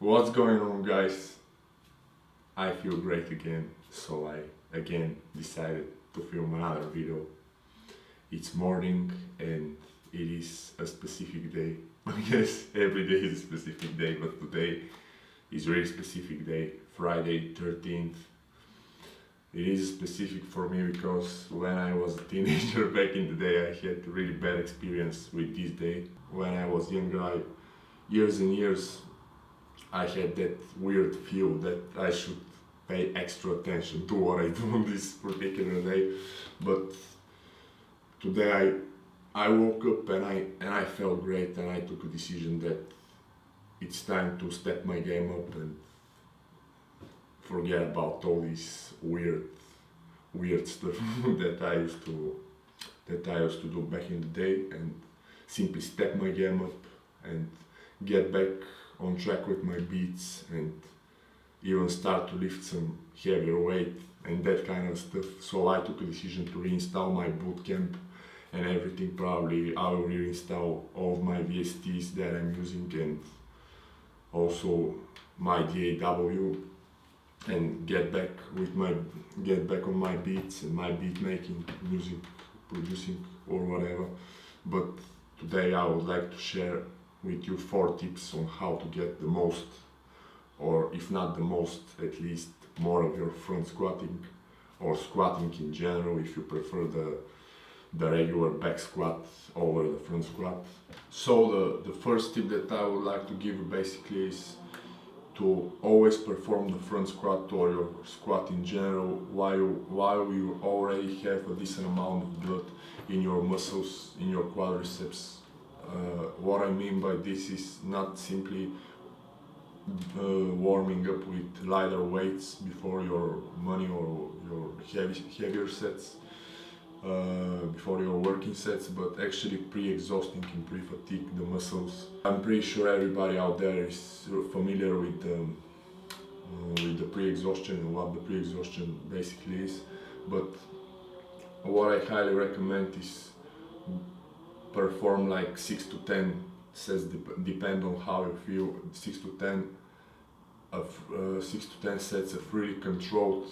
What's going on, guys? I feel great again, so I again decided to film another video. It's morning and it is a specific day. I guess every day is a specific day, but today is a really specific day, Friday 13th. It is specific for me because when I was a teenager back in the day, I had a really bad experience with this day. When I was younger, years and years, I had that weird feel that I should pay extra attention to what I do on this particular day. But today I woke up and I felt great, and I took a decision that it's time to step my game up and forget about all this weird stuff that I used to do back in the day, and simply step my game up and get back on track with my beats and even start to lift some heavier weight and that kind of stuff. So I took a decision to reinstall my boot camp and everything. Probably I will reinstall all of my VSTs that I'm using and also my DAW and get back on my beats and my beat making, music producing or whatever. But today I would like to share with you 4 tips on how to get the most, or if not the most, at least more of your front squatting or squatting in general, if you prefer the regular back squat over the front squat. So the first tip that I would like to give basically is to always perform the front squat or your squat in general while you already have a decent amount of blood in your muscles, in your quadriceps. What I mean by this is not simply warming up with lighter weights before your money or your heavier sets, before your working sets, but actually pre-exhausting and pre-fatigue the muscles. I'm pretty sure everybody out there is familiar with the pre-exhaustion and what the pre-exhaustion basically is, but what I highly recommend is perform like 6 to 10 sets, depend on how you feel. 6 to 10 sets of really controlled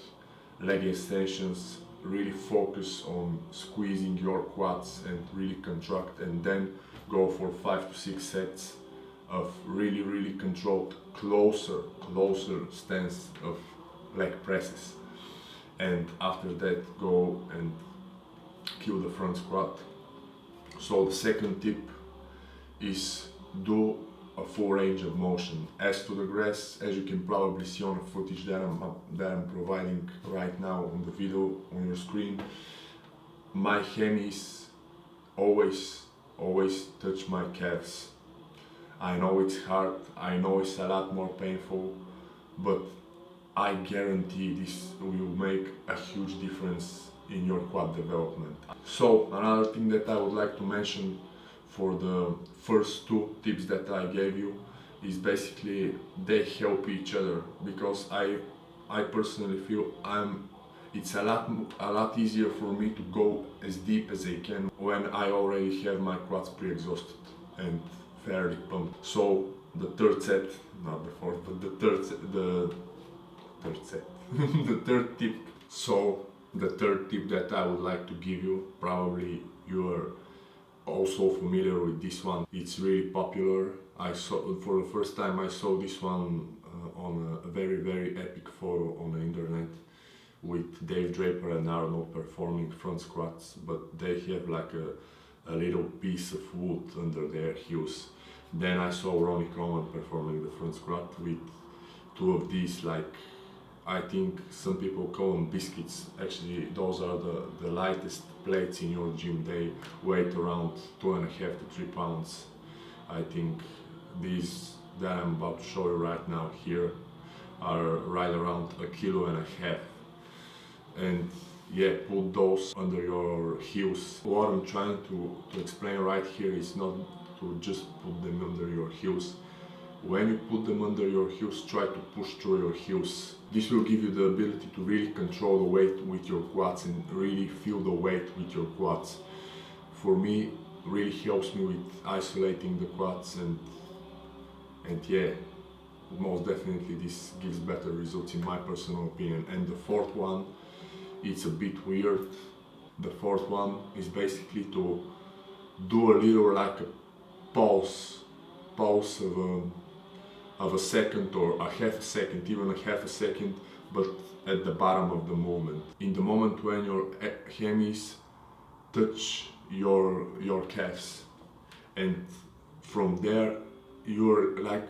leg extensions. Really focus on squeezing your quads and really contract, and then go for 5 to 6 sets of really controlled closer stance of leg presses, and after that go and kill the front squat. So the second tip is do a full range of motion. As to the grass, as you can probably see on the footage that I'm providing right now on the video on your screen, my hemis always touch my calves. I know it's hard, I know it's a lot more painful, but I guarantee this will make a huge difference in your quad development. So another thing that I would like to mention for the first 2 tips that I gave you is basically they help each other, because I personally feel it's a lot easier for me to go as deep as I can when I already have my quads pre-exhausted and fairly pumped. So the third set, not the fourth, but the third set, the third tip. So the third tip that I would like to give you, probably you are also familiar with this one. It's really popular. For the first time I saw this one on a very epic photo on the internet with Dave Draper and Arnold performing front squats, but they have like a little piece of wood under their heels. Then I saw Ronnie Coleman performing the front squat with 2 of these, like, I think some people call them biscuits. Actually, those are the lightest plates in your gym. They weigh around 2.5 to 3 pounds. I think these that I'm about to show you right now here are right around 1.5 kilos. And yeah, put those under your heels. What I'm trying to explain right here is not to just put them under your heels. When you put them under your heels, try to push through your heels. This will give you the ability to really control the weight with your quads and really feel the weight with your quads. For me, really helps me with isolating the quads and yeah, most definitely this gives better results in my personal opinion. And the fourth one, it's a bit weird. The fourth one is basically to do a little like a pause of a second or a half a second, even a half a second, but at the bottom of the movement. In the moment when your hammies touch your calves, and from there you're like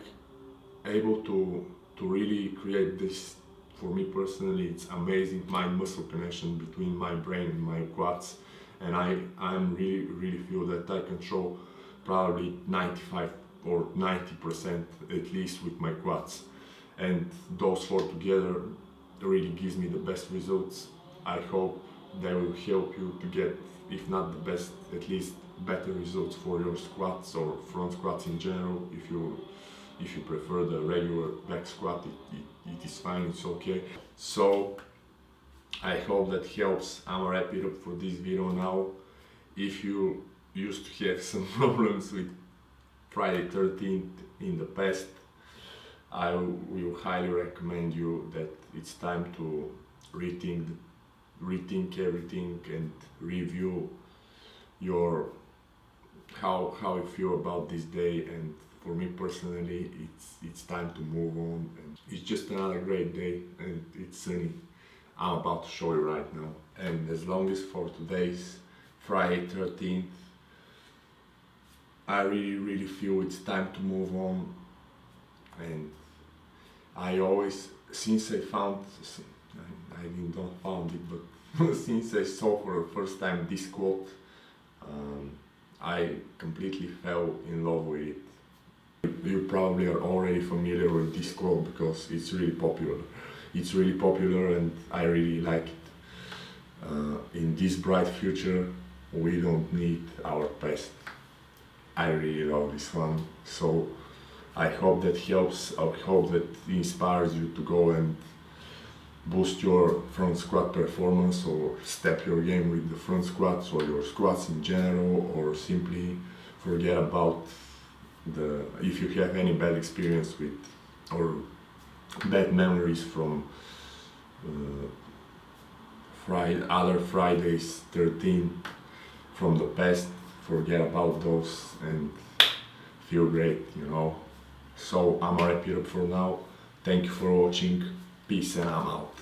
able to really create this. For me personally, it's amazing mind muscle connection between my brain and my quads, and I'm really feel that I control probably 95 or 90% at least with my quads, and those four together really gives me the best results. I hope they will help you to get, if not the best, at least better results for your squats or front squats in general. If you prefer the regular back squat, it is fine, it's okay. So I hope that helps. I'm gonna wrap it up for this video now. If you used to have some problems with Friday 13th in the past, I will highly recommend you that it's time to rethink everything and review your how you feel about this day. And for me personally, it's time to move on, and it's just another great day and it's sunny. I'm about to show you right now. And as long as for today's Friday 13th, I really feel it's time to move on. And I always, since I found, I didn't found it, but since I saw for the first time this quote, I completely fell in love with it. You probably are already familiar with this quote because it's really popular. It's really popular and I really like it. In this bright future, we don't need our past. I really love this one. So I hope that helps. I hope that inspires you to go and boost your front squat performance, or step your game with the front squats or your squats in general, or simply forget about if you have any bad experience with or bad memories from other Fridays 13 from the past. Forget about those and feel great, you know. So I'm gonna wrap it up for now. Thank you for watching. Peace, and I'm out.